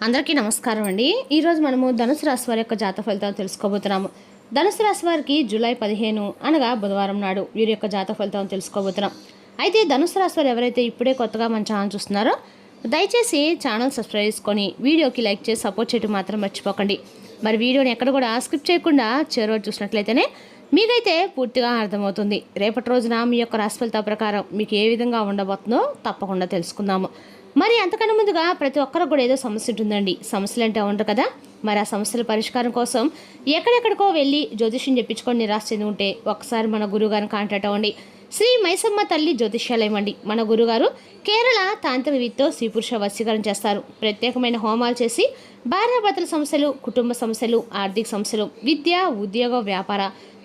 అందరికీ నమస్కారం అండి. ఈరోజు మనము ధనుసు రాశి వారి యొక్క జాతక ఫలితాలు తెలుసుకోబోతున్నాము. ధనుసు రాశి వారికి జూలై 15 అనగా బుధవారం నాడు వీరి యొక్క జాతక ఫలితాలను తెలుసుకోబోతున్నాం. అయితే ధనుసు రాశి వారు ఎవరైతే ఇప్పుడే కొత్తగా మన ఛానల్ చూస్తున్నారో దయచేసి ఛానల్ సబ్స్క్రైబ్ చేసుకొని వీడియోకి లైక్ చేసి సపోర్ట్ చేయడం మాత్రం మర్చిపోకండి. మరి వీడియోని ఎక్కడ కూడా స్కిప్ చేయకుండా చివరి చూసినట్లయితేనే మీకైతే పూర్తిగా అర్థమవుతుంది. రేపటి రోజున మీ యొక్క రాశి ఫలితాల ప్రకారం మీకు ఏ విధంగా ఉండబోతుందో తప్పకుండా తెలుసుకుందాము. మరి అంతకన్నా ముందుగా ప్రతి ఒక్కరికి కూడా ఏదో సమస్య ఉంటుందండి. సమస్యలు అంటే ఉండరు కదా. మరి ఆ సమస్యల పరిష్కారం కోసం ఎక్కడెక్కడికో వెళ్ళి జ్యోతిష్యం చెప్పించుకొని నిరాశ చెంది ఉంటే ఒకసారి మన గురువుగారిని కాంటాక్ట్ అవ్వండి. శ్రీ మైసమ్మ తల్లి జ్యోతిష్యాలయం అండి. మన గురుగారు కేరళ తాంత్రిక విద్యతో స్త్రీ పురుష వశీకరణ చేస్తారు. ప్రత్యేకమైన హోమాలు చేసి భార్యాభర్తల సమస్యలు, కుటుంబ సమస్యలు, ఆర్థిక సమస్యలు, విద్య, ఉద్యోగ, వ్యాపార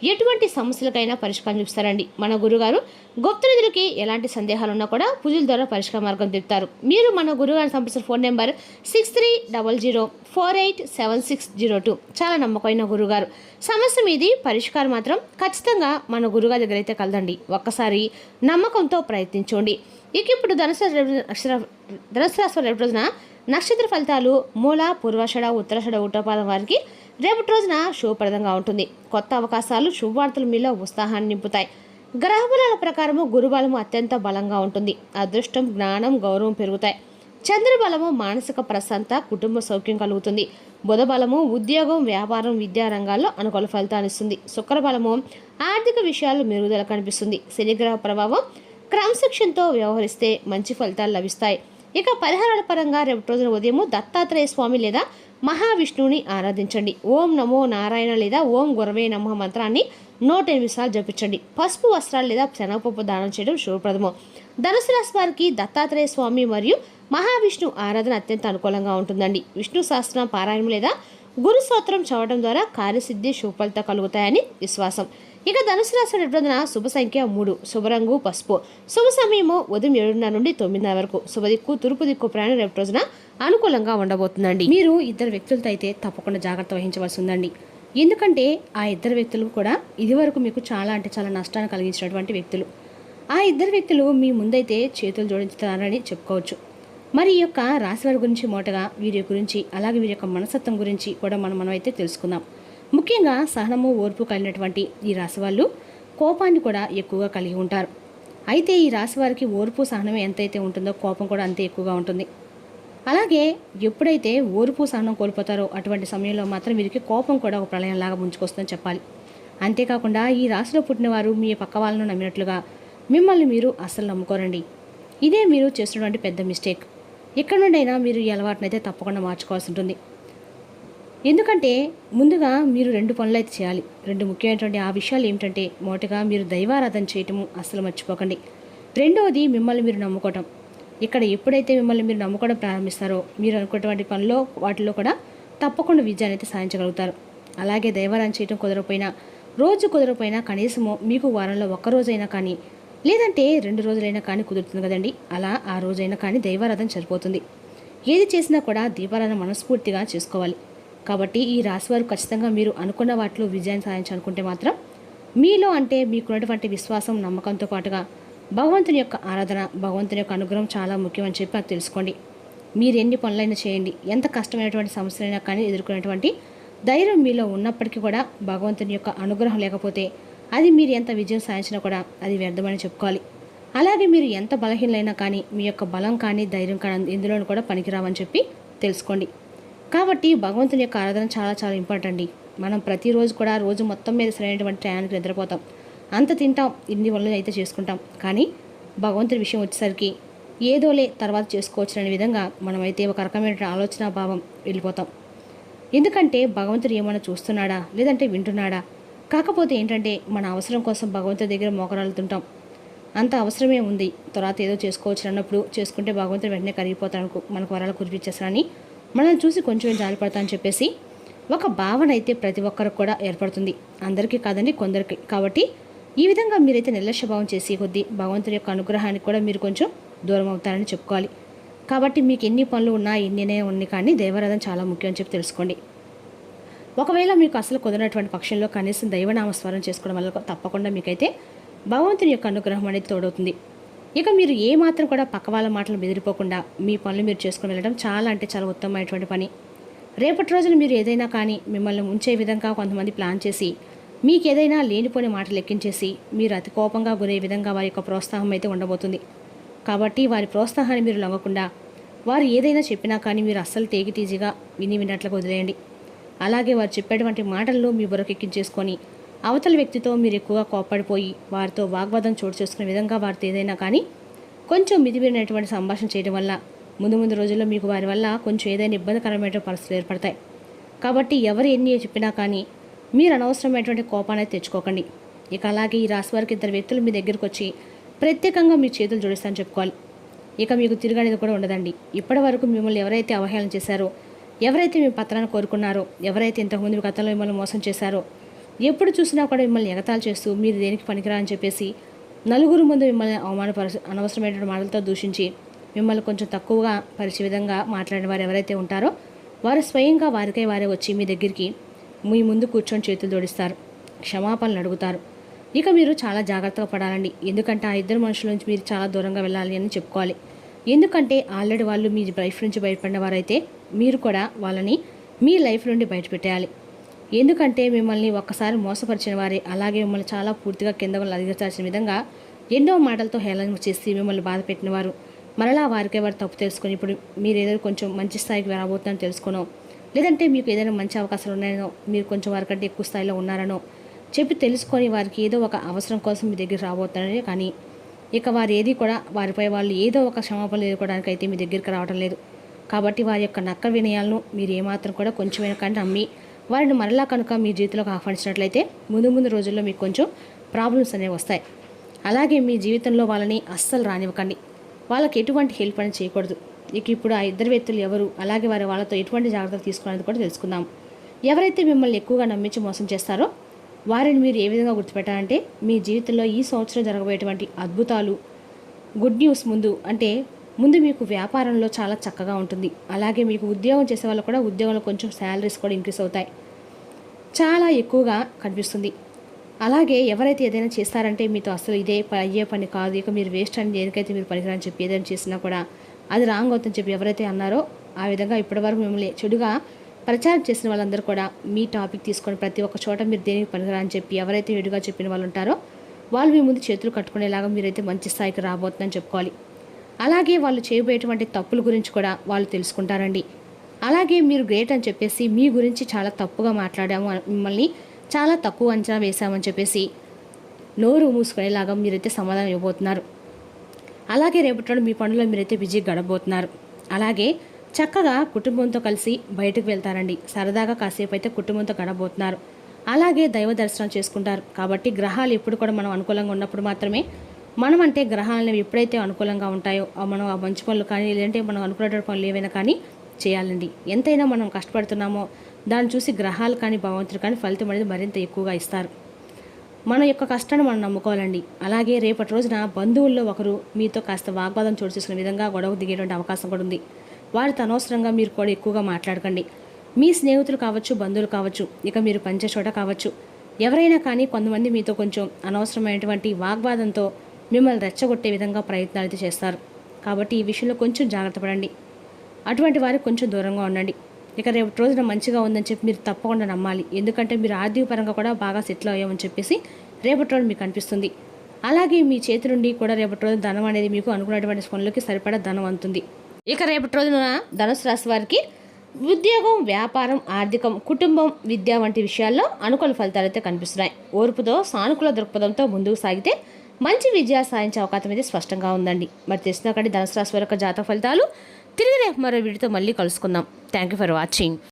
ఎటువంటి సమస్యలకైనా పరిష్కారం చూపిస్తారండి. మన గురుగారు గుప్త నిధులకి ఎలాంటి సందేహాలు ఉన్నా కూడా పూజల ద్వారా పరిష్కార మార్గం చెప్తారు. మీరు మన గురుగారిని సంప్రదించిన ఫోన్ నెంబర్ 6300487602. చాలా నమ్మకమైన గురుగారు. సమస్య మీది పరిష్కారం మాత్రం ఖచ్చితంగా మన గురుగారి దగ్గర అయితే కలదండి. ఒక్కసారి నమ్మకంతో ప్రయత్నించండి. ఇక ఇప్పుడు ధనుసు రాశి రేపు రోజున నక్షత్ర ఫలితాలు మూల, పూర్వాషాఢ, ఉత్తరాషాఢ, ఉత్తరపాదం వారికి రేపటి రోజున శుభప్రదంగా ఉంటుంది. కొత్త అవకాశాలు, శుభవార్తలు మీలో ఉత్సాహాన్ని నింపుతాయి. గ్రహబలాల ప్రకారము గురుబలము అత్యంత బలంగా ఉంటుంది. అదృష్టం, జ్ఞానం, గౌరవం పెరుగుతాయి. చంద్రబలము మానసిక ప్రశాంత, కుటుంబ సౌఖ్యం కలుగుతుంది. బుధబలము ఉద్యోగం, వ్యాపారం, విద్యా రంగాల్లో అనుకూల ఫలితాన్ని ఇస్తుంది. శుక్రబలము ఆర్థిక విషయాలు మెరుగుదల కనిపిస్తుంది. శనిగ్రహ ప్రభావం క్రమశిక్షణతో వ్యవహరిస్తే మంచి ఫలితాలు లభిస్తాయి. ఇక పరిహారాల పరంగా రేపటి రోజున ఉదయం దత్తాత్రేయ స్వామి లేదా మహావిష్ణువుని ఆరాధించండి. ఓం నమో నారాయణ లేదా ఓం గురవే నమః మంత్రాన్ని 108 సార్లు జపించండి. పసుపు వస్త్రాలు లేదా శనగపప్పు దానం చేయడం శుభప్రదము. ధనుసు రాశి వారికి దత్తాత్రేయ స్వామి మరియు మహావిష్ణు ఆరాధన అత్యంత అనుకూలంగా ఉంటుందండి. విష్ణు సహస్రనామ పారాయణం లేదా గురు స్తోత్రం చదవడం ద్వారా కార్యసిద్ధి, శుభఫలిత కలుగుతాయని విశ్వాసం. ఇక ధనుసు రాశి రోజున శుభ సంఖ్య 3, శుభరంగు పసుపు, శుభ సమయము ఉదయం 7:30 నుండి 9:00 వరకు, శుభ దిక్కు తూర్పు దిక్కు ప్రయాణం రేపు రోజున అనుకూలంగా ఉండబోతుందండి. మీరు ఇద్దరు వ్యక్తులతో అయితే తప్పకుండా జాగ్రత్త వహించవలసి ఉందండి. ఎందుకంటే ఆ ఇద్దరు వ్యక్తులు కూడా ఇదివరకు మీకు చాలా అంటే చాలా నష్టాన్ని కలిగించినటువంటి వ్యక్తులు. ఆ ఇద్దరు వ్యక్తులు మీ ముందైతే చేతులు జోడించుతారని చెప్పుకోవచ్చు. మరి ఈ యొక్క రాశి వారి గురించి మొదటగా వీరి గురించి అలాగే వీరి యొక్క మనస్తత్వం గురించి కూడా మనమైతే తెలుసుకుందాం. ముఖ్యంగా సహనము, ఓర్పు కలిగినటువంటి ఈ రాశి వాళ్ళు కోపాన్ని కూడా ఎక్కువగా కలిగి ఉంటారు. అయితే ఈ రాశి వారికి ఓర్పు, సహనం ఎంతైతే ఉంటుందో కోపం కూడా అంతే ఎక్కువగా ఉంటుంది. అలాగే ఎప్పుడైతే ఓర్పు, సహనం కోల్పోతారో అటువంటి సమయంలో మాత్రం వీరికి కోపం కూడా ఒక ప్రళయంలాగా ముంచుకొస్తుందని చెప్పాలి. అంతేకాకుండా ఈ రాశిలో పుట్టిన వారు మీ పక్క వాళ్ళను నమ్మినట్లుగా మిమ్మల్ని మీరు అస్సలు నమ్ముకోరండి. ఇదే మీరు చేస్తున్నటువంటి పెద్ద మిస్టేక్. ఎక్కడి నుండైనా మీరు ఈ అలవాటునైతే తప్పకుండా మార్చుకోవాల్సి ఉంటుంది. ఎందుకంటే ముందుగా మీరు 2 పనులు అయితే చేయాలి. 2 ముఖ్యమైనటువంటి ఆ విషయాలు ఏమిటంటే, మొదటగా మీరు దైవారాధన చేయటము అస్సలు మర్చిపోకండి. రెండవది మిమ్మల్ని మీరు నమ్ముకోవటం. ఇక్కడ ఎప్పుడైతే మిమ్మల్ని మీరు నమ్ముకోవడం ప్రారంభిస్తారో మీరు అనుకున్నటువంటి పనుల్లో వాటిలో కూడా తప్పకుండా విజయాన్ని అయితే సాధించగలుగుతారు. అలాగే దైవారాధన చేయటం కుదరకపోయినా కనీసము మీకు వారంలో 1 రోజైనా కానీ లేదంటే 2 రోజులైనా కానీ కుదురుతుంది కదండి. అలా ఆ రోజైనా కానీ దైవారాధన సరిపోతుంది. ఏది చేసినా కూడా దీపారాధన మనస్ఫూర్తిగా చేసుకోవాలి. కాబట్టి ఈ రాశివారు ఖచ్చితంగా మీరు అనుకున్న వాటిలో విజయాన్ని సాధించాలనుకుంటే మాత్రం మీలో అంటే మీకున్నటువంటి విశ్వాసం, నమ్మకంతో పాటుగా భగవంతుని యొక్క ఆరాధన, భగవంతుని యొక్క అనుగ్రహం చాలా ముఖ్యమని చెప్పి అది తెలుసుకోండి. మీరు ఎన్ని పనులైనా చేయండి, ఎంత కష్టమైనటువంటి సమస్యలైనా కానీ ఎదుర్కొనేటువంటి ధైర్యం మీలో ఉన్నప్పటికీ కూడా భగవంతుని యొక్క అనుగ్రహం లేకపోతే అది మీరు ఎంత విజయం సాధించినా కూడా అది వ్యర్థమని చెప్పుకోవాలి. అలాగే మీరు ఎంత బలహీనైనా కానీ మీ యొక్క బలం కానీ ధైర్యం కానీ ఎందులోనూ కూడా పనికిరావని చెప్పి తెలుసుకోండి. కాబట్టి భగవంతుని యొక్క ఆరాధన చాలా చాలా ఇంపార్టెంట్ అండి. మనం ప్రతిరోజు కూడా రోజు మొత్తం మీద సరైనటువంటి టయానికి నిద్రపోతాం, అంత తింటాం, ఇన్ని పనులు అయితే చేసుకుంటాం. కానీ భగవంతుని విషయం వచ్చేసరికి ఏదోలే తర్వాత చేసుకోవచ్చు అనే విధంగా మనమైతే ఒక రకమైన ఆలోచన భావం వెళ్ళిపోతాం. ఎందుకంటే భగవంతుడు ఏమైనా చూస్తున్నాడా లేదంటే వింటున్నాడా? కాకపోతే ఏంటంటే మన అవసరం కోసం భగవంతుడి దగ్గర మోకరాలుతుంటాం. అంత అవసరమే ఉంది, తర్వాత ఏదో చేసుకోవచ్చు అన్నప్పుడు చేసుకుంటే భగవంతుడు వెంటనే కరిగిపోతాడు, మనకు వరాలు కురిపించేస్తారని మనల్ని చూసి కొంచెం జాలిపడతా అని చెప్పేసి ఒక భావన అయితే ప్రతి ఒక్కరికి కూడా ఏర్పడుతుంది. అందరికీ కాదండి, కొందరికి. కాబట్టి ఈ విధంగా మీరైతే నిర్లక్ష్య భావం చేసి కొద్దీ భగవంతుడి యొక్క అనుగ్రహానికి కూడా మీరు కొంచెం దూరం అవుతారని చెప్పుకోవాలి. కాబట్టి మీకు ఎన్ని పనులు ఉన్నా ఎన్నినే ఉన్నాయి కానీ దైవారాధన చాలా ముఖ్యం అని చెప్పి తెలుసుకోండి. ఒకవేళ మీకు అసలు కుదిరినటువంటి పక్షంలో కనీసం దైవనామస్మరణ చేసుకోవడం వల్ల తప్పకుండా మీకైతే భగవంతుని యొక్క అనుగ్రహం అనేది తోడవుతుంది. ఇక మీరు ఏ మాత్రం కూడా పక్క వాళ్ళ మాటలు బెదిరిపోకుండా మీ పనులు మీరు చేసుకుని వెళ్ళడం చాలా అంటే చాలా ఉత్తమమైనటువంటి పని. రేపటి రోజున మీరు ఏదైనా కానీ మిమ్మల్ని ఉంచే విధంగా కొంతమంది ప్లాన్ చేసి మీకు ఏదైనా లేనిపోని మాటలు ఎక్కించేసి మీరు అతి కోపంగా గురే విధంగా వారి యొక్క ప్రోత్సాహం అయితే ఉండబోతుంది. కాబట్టి వారి ప్రోత్సాహాన్ని మీరు లొంగకుండా వారు ఏదైనా చెప్పినా కానీ మీరు అస్సలు తేగితీజీగా విన్నట్లుగా వదిలేయండి. అలాగే వారు చెప్పేటువంటి మాటల్లో మీ బుర్రకెక్కించేసుకొని అవతల వ్యక్తితో మీరు ఎక్కువగా కోప్పడిపోయి వారితో వాగ్వాదం చోటు చేసుకునే విధంగా వారితో ఏదైనా కానీ కొంచెం మితిమీరినటువంటి సంభాషణ చేయడం వల్ల ముందు రోజుల్లో మీకు వారి వల్ల కొంచెం ఏదైనా ఇబ్బందికరమైన పరిస్థితులు ఏర్పడతాయి. కాబట్టి ఎవరు ఎన్ని చెప్పినా కానీ మీరు అనవసరమైనటువంటి కోపాన్ని తెచ్చుకోకండి. ఇక అలాగే ఈ రాశి వారికి 2 వ్యక్తులు మీ దగ్గరకు వచ్చి ప్రత్యేకంగా మీ చేతులు జోడిస్తారని చెప్పుకోవాలి. ఇక మీకు తిరగనేది కూడా ఉండదండి. ఇప్పటి వరకు మిమ్మల్ని ఎవరైతే అవహేళన చేశారో, ఎవరైతే మీ పత్రాన్ని కోరుకున్నారో, ఎవరైతే ఇంతకుముందు గతంలో మిమ్మల్ని మోసం చేశారో, ఎప్పుడు చూసినా కూడా మిమ్మల్ని ఎగతాళి చేస్తూ మీరు దేనికి పనికిరా అని చెప్పేసి నలుగురు ముందు మిమ్మల్ని అనవసరమైనటువంటి మాటలతో దూషించి మిమ్మల్ని కొంచెం తక్కువగా పరిచే విధంగా మాట్లాడిన వారు ఎవరైతే ఉంటారో వారు స్వయంగా వారే వచ్చి మీ దగ్గరికి మీ ముందు కూర్చొని చేతులు జోడిస్తారు, క్షమాపణలు అడుగుతారు. ఇక మీరు చాలా జాగ్రత్తగా పడాలండి. ఎందుకంటే ఆ 2 మనుషుల నుంచి మీరు చాలా దూరంగా వెళ్ళాలి అని చెప్పుకోవాలి. ఎందుకంటే ఆల్రెడీ వాళ్ళు మీ లైఫ్ నుంచి బయటపడిన వారైతే మీరు కూడా వాళ్ళని మీ లైఫ్ నుండి బయటపెట్టేయాలి. ఎందుకంటే మిమ్మల్ని ఒక్కసారి మోసపరిచిన వారే అలాగే మిమ్మల్ని చాలా పూర్తిగా కింద అదిగచాల్సిన విధంగా ఎన్నో మాటలతో హేళన చేసి మిమ్మల్ని బాధ పెట్టిన వారు మరలా వారికే వారు తప్పు తెలుసుకొని ఇప్పుడు మీరు ఏదైనా కొంచెం మంచి స్థాయికి రాబోతున్నారని తెలుసుకోనో, లేదంటే మీకు ఏదైనా మంచి అవకాశాలు ఉన్నాయనో, మీరు కొంచెం వారికంటే ఎక్కువ స్థాయిలో ఉన్నారనో చెప్పి తెలుసుకొని వారికి ఏదో ఒక అవసరం కోసం మీ దగ్గర రాబోతున్నారనే కానీ ఇక వారు ఏది కూడా వారిపై వాళ్ళు ఏదో ఒక క్షమాపణలు ఎదుర్కోవడానికి అయితే మీ దగ్గరికి రావడం లేదు. కాబట్టి వారి యొక్క నక్క వినయాలను మీరు ఏమాత్రం కూడా కొంచెమైనా కానీ నమ్మి వారిని మరలా కనుక మీ జీవితంలోకి ఆహ్వానించినట్లయితే ముందు రోజుల్లో మీకు కొంచెం ప్రాబ్లమ్స్ అనేవి వస్తాయి. అలాగే మీ జీవితంలో వాళ్ళని అస్సలు రానివ్వకండి. వాళ్ళకి ఎటువంటి హెల్ప్ అని చేయకూడదు. ఇక ఇప్పుడు ఆ 2 వ్యక్తులు ఎవరు, అలాగే వాళ్ళతో ఎటువంటి జాగ్రత్తలు తీసుకోవాలని కూడా తెలుసుకుందాం. ఎవరైతే మిమ్మల్ని ఎక్కువగా నమ్మించి మోసం చేస్తారో వారిని మీరు ఏ విధంగా గుర్తుపెట్టాలంటే మీ జీవితంలో ఈ సంవత్సరం జరగబోయేటువంటి అద్భుతాలు గుడ్ న్యూస్ ముందు మీకు వ్యాపారంలో చాలా చక్కగా ఉంటుంది. అలాగే మీకు ఉద్యోగం చేసే వాళ్ళు కూడా ఉద్యోగంలో కొంచెం శాలరీస్ కూడా ఇంక్రీస్ అవుతాయి, చాలా ఎక్కువగా కనిపిస్తుంది. అలాగే ఎవరైతే ఏదైనా చేస్తారంటే మీతో అసలు ఇదే అయ్యే పని కాదు, ఇక మీరు వేస్ట్ అని దేనికైతే మీరు పనికిరాని చెప్పి ఏదైనా చేసినా కూడా అది రాంగ్ అవుతుందని చెప్పి ఎవరైతే అన్నారో ఆ విధంగా ఇప్పటివరకు మిమ్మల్ని చెడుగా ప్రచారం చేసిన వాళ్ళందరూ కూడా మీ టాపిక్ తీసుకొని ప్రతి ఒక్క చోట మీరు దేనికి పనికిరా అని చెప్పి ఎవరైతే ఎడుగా చెప్పిన వాళ్ళు ఉంటారో వాళ్ళు మీ ముందు చేతులు కట్టుకునేలాగా మీరైతే మంచి స్థాయికి రాబోతుందని చెప్పుకోవాలి. అలాగే వాళ్ళు చేయబోయేటువంటి తప్పుల గురించి కూడా వాళ్ళు తెలుసుకుంటారండి. అలాగే మీరు గ్రేట్ అని చెప్పేసి మీ గురించి చాలా తప్పుగా మాట్లాడాము, మిమ్మల్ని చాలా తక్కువ అంచనా వేశామని చెప్పేసి నోరు మూసుకునేలాగా మీరైతే సమాధానం ఇవ్వబోతున్నారు. అలాగే రేపటి మీ పనుల్లో మీరైతే బిజీ గడబోతున్నారు. అలాగే చక్కగా కుటుంబంతో కలిసి బయటకు వెళ్తారండి. సరదాగా కాసేపు అయితే కుటుంబంతో గడబోతున్నారు. అలాగే దైవ దర్శనం చేసుకుంటారు. కాబట్టి గ్రహాలు ఎప్పుడు కూడా మనం అనుకూలంగా ఉన్నప్పుడు మాత్రమే మనం అంటే గ్రహాలను ఎప్పుడైతే అనుకూలంగా ఉంటాయో మనం ఆ మంచి పనులు కానీ లేదంటే మనం అనుకునే పనులు ఏవైనా కానీ చేయాలండి. ఎంతైనా మనం కష్టపడుతున్నామో దాన్ని చూసి గ్రహాలు కానీ భగవంతుడు కానీ ఫలితం అనేది మరింత ఎక్కువగా ఇస్తారు. మన యొక్క కష్టాన్ని మనం నమ్ముకోవాలండి. అలాగే రేపటి రోజున బంధువుల్లో ఒకరు మీతో కాస్త వాగ్వాదం చోటు చేసుకునే విధంగా గొడవ దిగేటువంటి అవకాశం కూడా ఉంది. వారితో అనవసరంగా మీరు కూడా ఎక్కువగా మాట్లాడకండి. మీ స్నేహితులు కావచ్చు, బంధువులు కావచ్చు, ఇక మీరు పనిచే చోట కావచ్చు, ఎవరైనా కానీ కొంతమంది మీతో కొంచెం అనవసరమైనటువంటి వాగ్వాదంతో మిమ్మల్ని రెచ్చగొట్టే విధంగా ప్రయత్నాలు అయితే చేస్తారు. కాబట్టి ఈ విషయంలో కొంచెం జాగ్రత్త పడండి. అటువంటి వారికి కొంచెం దూరంగా ఉండండి. ఇక రేపటి రోజున మంచిగా ఉందని చెప్పి మీరు తప్పకుండా నమ్మాలి. ఎందుకంటే మీరు ఆర్థిక పరంగా కూడా బాగా సెటిల్ అయ్యామని చెప్పేసి రేపటి రోజు మీకు అనిపిస్తుంది. అలాగే మీ చేతి నుండి కూడా రేపటి రోజు ధనం అనేది మీకు అనుకున్నటువంటి పనులకి సరిపడా ధనం అందుతుంది. ఇక రేపటి రోజున ధనుసు రాశి వారికి ఉద్యోగం, వ్యాపారం, ఆర్థికం, కుటుంబం, విద్య వంటి విషయాల్లో అనుకూల ఫలితాలు అయితే కనిపిస్తున్నాయి. ఓర్పుతో సానుకూల దృక్పథంతో ముందుకు సాగితే మంచి విజయ సాధించే అవకాశం అయితే స్పష్టంగా ఉందండి. మరి తెలిసిన ధనుసు రాశి వారి యొక్క జాతక ఫలితాలు తిరిగి రేపు మరో వీడియోతో మళ్ళీ కలుసుకుందాం. Thank you for watching.